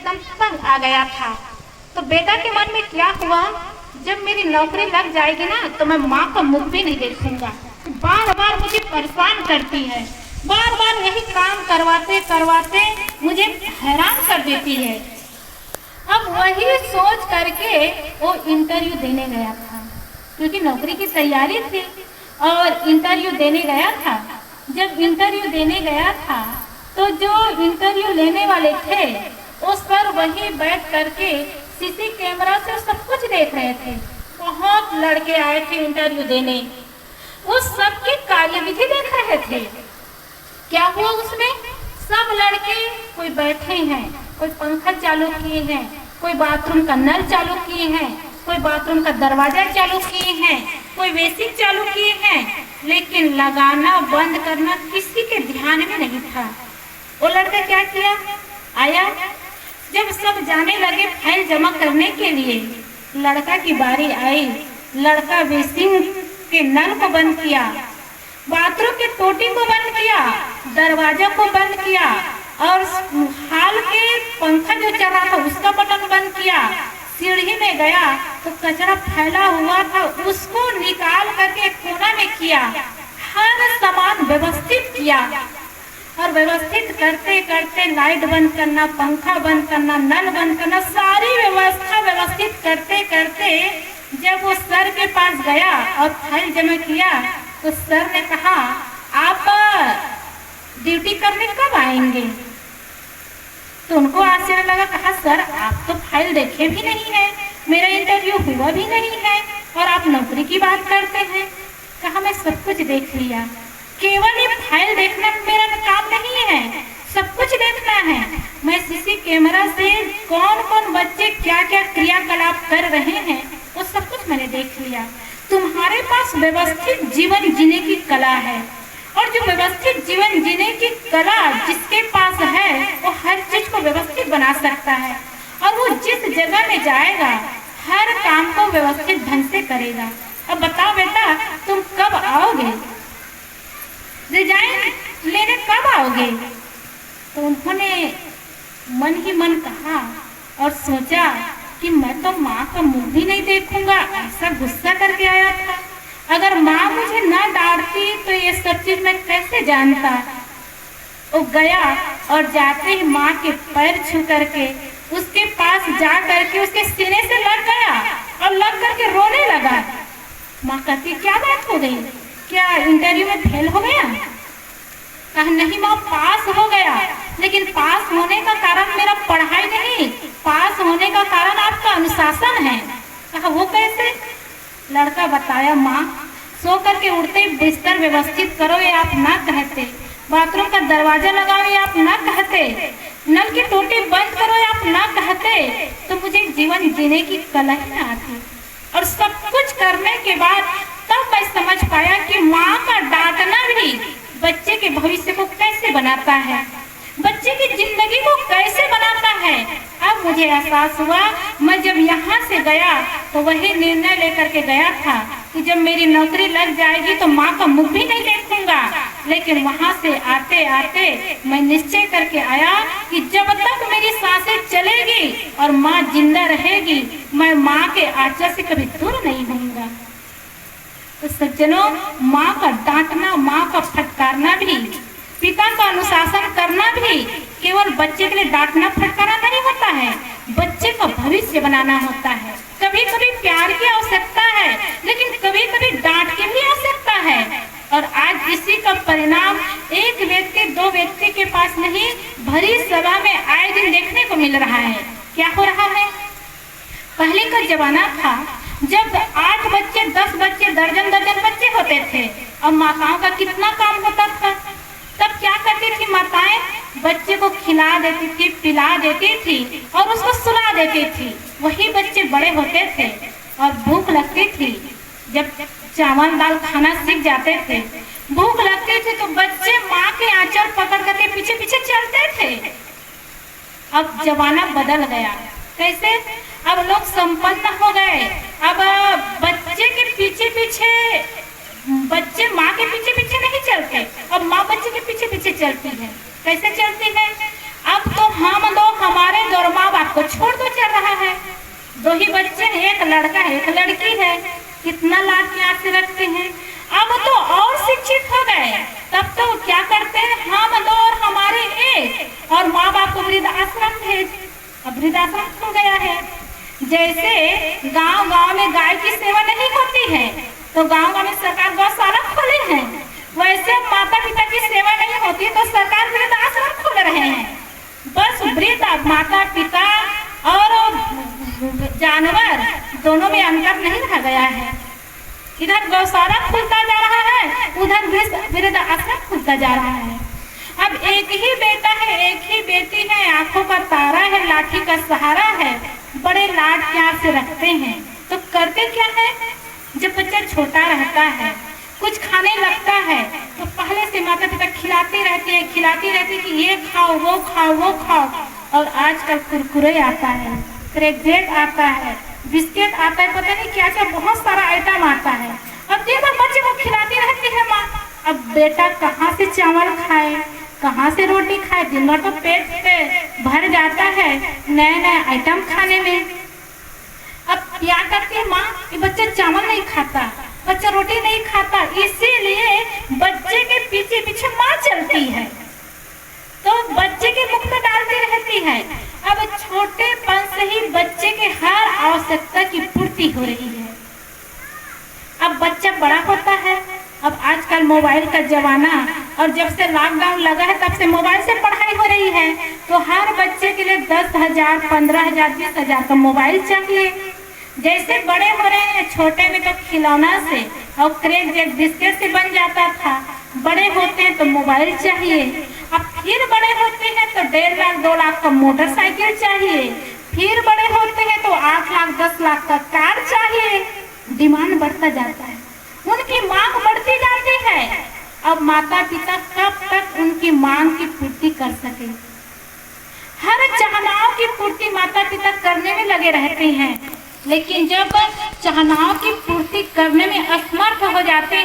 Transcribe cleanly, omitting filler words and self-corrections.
एकदम तंग आ गया था। तो बेटा के मन में क्या हुआ, जब मेरी नौकरी लग जाएगी ना तो मैं माँ का मुख भी नहीं देखूंगा। बार बार मुझे परेशान करती है, बार बार यही काम करवाते करवाते मुझे हैरान कर देती है। अब वही सोच करके वो इंटरव्यू देने गया था, क्योंकि नौकरी की तैयारी थी और इंटरव्यू देने गया था। जब इंटरव्यू देने गया था तो जो इंटरव्यू लेने वाले थे उस पर वही बैठ करके सीसी कैमरा से सब कुछ देख रहे थे। बहुत लड़के आए थे इंटरव्यू देने, उस सब की कार्यविधि देख रहे थे। क्या हुआ उसमें, सब लड़के कोई बैठे हैं, कोई पंखा चालू किए हैं, कोई बाथरूम का नल चालू किए हैं, कोई बाथरूम का दरवाजा चालू किए हैं, कोई बेसिक चालू किए हैं, लेकिन लगाना बंद करना किसी के ध्यान में नहीं था। वो लड़का क्या किया, आया, जब सब जाने लगे फाइल जमा करने के लिए, लड़का की बारी आई। लड़का बेसिन के नल को बंद किया, बाथरूम के टोटी को बंद किया, दरवाजा को बंद किया और हाल के पंखा जो चल रहा था उसका बटन बंद किया। सीढ़ी में गया तो कचरा फैला हुआ था, उसको निकाल करके कोना में किया। हर सामान व्यवस्थित किया और व्यवस्थित करते करते लाइट बंद करना, पंखा बंद करना, नल बंद करना, सारी व्यवस्था व्यवस्थित करते करते जब वो सर के पास गया और फाइल जमा किया तो सर ने कहा, आप ड्यूटी करने कब आएंगे? तो उनको आश्चर्य लगा। कहा, सर आप तो फाइल देखे भी नहीं है, मेरा इंटरव्यू हुआ भी नहीं है और आप नौकरी की बात करते हैं। कहा, मैं सब कुछ देख लिया, केवल ये फाइल देखना मेरा काम नहीं है, सब कुछ देखना है। मैं सीसी कैमरा से कौन कौन बच्चे क्या क्या क्रियाकलाप कर रहे हैं वो सब कुछ मैंने देख लिया। तुम्हारे पास व्यवस्थित जीवन जीने की कला है और जो व्यवस्थित जीवन जीने की कला जिसके पास है वो हर चीज को व्यवस्थित बना सकता है और वो जिस जगह में जाएगा हर काम को व्यवस्थित ढंग से करेगा। अब बताओ बेटा, तुम कब आओगे, रिजाइन लेने कब आओगे? तो उन्होंने मन ही मन कहा और सोचा कि मैं तो माँ का मुंह भी नहीं देखूंगा, ऐसा गुस्सा करके आया था। अगर माँ मुझे ना डांटती तो ये सब चीज मैं कैसे जानता। वो गया और जाते ही माँ के पैर छू करके उसके पास जा करके उसके सीने से लग गया और लग करके रोने लगा। माँ कहती, क्या बात हो गई, क्या इंटरव्यू में फेल हो गया? कहा, नहीं माँ, पास हो गया, लेकिन पास होने का कारण मेरा पढ़ाई नहीं, पास होने का कारण आपका अनुशासन है। कहा, वो कैसे? लड़का बताया, माँ सो करके उठते बिस्तर व्यवस्थित करो ये आप ना कहते, बाथरूम का दरवाजा लगाओ ये आप ना कहते, नल की टोटी बंद करो ये आप ना कहते, तो मुझे जीवन जीने की कला ही ना आती। और सब कुछ करने के बाद तब मैं समझ पाया कि माँ का डांटना भी बच्चे के भविष्य को कैसे बनाता है, बच्चे की जिंदगी को कैसे बनाता है। अब मुझे एहसास हुआ, मैं जब यहाँ से गया तो वही निर्णय लेकर के गया था कि जब मेरी नौकरी लग जाएगी तो माँ का मुख भी नहीं देखूंगा। लेकिन वहाँ से आते आते मैं निश्चय करके आया कि जब तक मेरी सांसें चलेगी और माँ जिंदा रहेगी, मैं माँ के आंचल से कभी दूर नहीं होऊंगा। तो सज्जनों, माँ का डांटना, माँ का फटकारना भी, पिता का अनुशासन करना भी केवल बच्चे के लिए डांटना फटकारना नहीं होता है, बच्चे का भविष्य बनाना होता है। कभी कभी प्यार की आवश्यकता है, लेकिन कभी कभी डांट की भी आवश्यकता है। और आज इसी का परिणाम एक व्यक्ति, दो व्यक्ति के पास नहीं, भरी सभा में आए दिन देखने को मिल रहा है। क्या हो रहा है? पहले का जमाना था जब 8 बच्चे, 10 बच्चे, दर्जन दर्जन बच्चे होते थे और माताओं का कितना काम होता था। तब क्या करती थी माताएं? बच्चे को खिला देती थी, पिला देती थी और उसको सुला देती थी। वही बच्चे बड़े होते थे और भूख लगती थी, जब चावल दाल खाना सीख जाते थे, भूख लगती थी तो बच्चे माँ के आंचल पकड़ करके पीछे पीछे चलते थे। अब जमाना बदल गया। कैसे? अब लोग संपन्न हो गए। अब बच्चे के पीछे पीछे, बच्चे माँ के पीछे पीछे नहीं चलते, अब माँ बच्चे के पीछे पीछे चलती है। कैसे चलती है? अब तो हम लोग, हमारे दो और माँ बाप ही बच्चे हैं, एक लड़का है एक लड़की है, कितना लाड प्यार से रखते हैं। अब तो और शिक्षित हो गए, तब तो क्या करते हैं, हम दो और हमारे एक, और माँ बाप को वृद्धाश्रम भेज, अब वृद्धाश्रम खुल गया है। जैसे गांव गांव में गाय की सेवा नहीं होती है तो गांव गांव में सरकार गौशाला खोले हैं, वैसे माता पिता की सेवा नहीं होती तो सरकार वृद्धाश्रम खोल रहे हैं। बस वृद्ध माता पिता और जानवर दोनों में अंतर नहीं रह गया है। इधर गौशाला खुलता जा रहा है, उधर वृद्धाश्रम खुलता जा रहा है। अब एक ही बेटा है एक ही बेटी है, आंखों का तारा है, लाठी का सहारा है, बड़े लाड प्यार से रखते हैं। तो करते क्या है, जब बच्चा छोटा रहता है कुछ खाने लगता है तो पहले से माता पिता खिलाती रहती है कि ये खाओ वो खाओ वो खाओ। और आजकल कुरकुरे आता है, क्रैकजेट आता है, बिस्किट आता है, पता नहीं क्या क्या बहुत सारा आइटम आता है। अब देखो बच्चे को खिलाती रहती है माँ। अब बेटा कहाँ से चावल खाए, कहाँ से रोटी खाए, दिन भर तो पेट पे भर जाता है नए नए आइटम खाने में। अब क्या करती है माँ, कि बच्चा चावल नहीं खाता, बच्चा रोटी नहीं खाता, इसीलिए बच्चे के पीछे पीछे माँ चलती है तो बच्चे के मुख में डालती रहती है। अब छोटेपन से ही बच्चे के हर आवश्यकता की पूर्ति हो रही है। अब बच्चा बड़ा होता है, अब आजकल मोबाइल का जमाना, और जब से लॉकडाउन लगा है तब से मोबाइल से पढ़ाई हो रही है, तो हर बच्चे के लिए 10,000 15,000 20,000 का मोबाइल चाहिए। जैसे बड़े हो रहे हैं, छोटे में तो खिलौना से और क्रैकजेट बिस्किट से बन जाता था, बड़े होते हैं तो मोबाइल चाहिए। अब फिर बड़े होते हैं तो 1.5 लाख 2 लाख का मोटरसाइकिल चाहिए, फिर बड़े होते हैं तो 8 लाख 10 लाख का कार चाहिए। डिमांड बढ़ता जाता है, उनकी मांग बढ़ती जाती है। अब माता पिता कब तक उनकी मांग की पूर्ति कर सके, हर चाहनाओं की पूर्ति माता पिता करने में लगे रहते हैं, लेकिन जब चाहनाओं की पूर्ति करने में असमर्थ हो जाते हैं